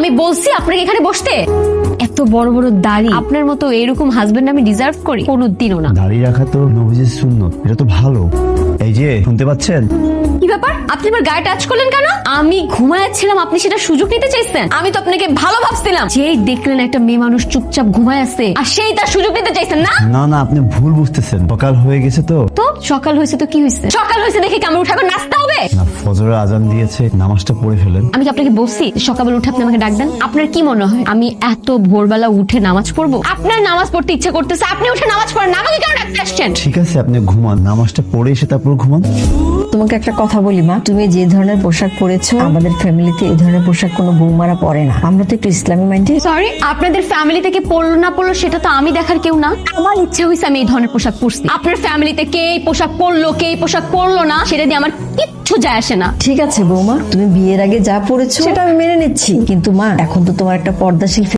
আমি বলছি আপনাকে এখানে বসতে। এত বড় বড় দাড়ি, আপনার মতো এরকম হাজবেন্ড আমি ডিজার্ভ করি? কোনোদিনও না। দাড়ি রাখা তো নবীজির সুন্নত, এটা তো ভালো। এই যে শুনতে পাচ্ছেন? কি ব্যাপার, আপনি আমার গায়ে টাচ করলেন কেন? আমি ঘুমায়াচ্ছিলাম, আপনি সেটা সুযোগ নিতে চাইছেন? আমি তো আপনাকে ভালো ভাবছিলাম। যেই দেখলেন একটা মেয়ে মানুষ চুপচাপ ঘুমায় আছে, আর সেই তার সুযোগ নিতে চাইছেন না? না না, আপনি ভুল বুঝতেছেন। সকাল হয়ে গেছে তো। তো সকাল হয়েছে তো কি হয়েছে? সকাল হয়েছে দেখে কি আমার উঠে এখন নাচতে হবে? না, ফজরের আজান দিয়েছে, নামাজটা পড়ে ফেলেন। আমি কি আপনাকে বলছি সকালবেলা উঠে আপনি আমাকে ডাক দেন? আপনার কি মনে হয় আমি এত ভোরবেলা উঠে নামাজ পড়বো? আপনার নামাজ পড়তে ইচ্ছে করতেছে, আপনি উঠে নামাজ পড়েন, আমাকে কেন ডাকতে আসছেন? ঠিক আছে, আপনি ঘুমান, নামাজটা পড়ে এসে তারপর ঘুমান। তোমাকে একটা কথা বলি মা, তুমি যে ধরনের পোশাক পরেছো, আমাদের ফ্যামিলিতে এই ধরনের পোশাক কোনো বৌমারা পরে না। আমরা তো একটু ইসলামী মাইন্ডে। সরি, আপনাদের ফ্যামিলি থেকে পড়লো না পড়লো সেটা তো আমি দেখার কেউ না। আমার ইচ্ছা হয়েছে আমি এই ধরনের পোশাক পরছি। আপনার ফ্যামিলিতে কে এই পোশাক পরলো কে এই পোশাক পরলো না সেটা দিয়ে আমার কিচ্ছু যায় আসে না। ঠিক আছে বৌমা, তুমি বিয়ের আগে যা পরেছো সেটা আমি মেনে নিচ্ছি, কিন্তু মা এখন তো তোমার একটা পর্দাশীল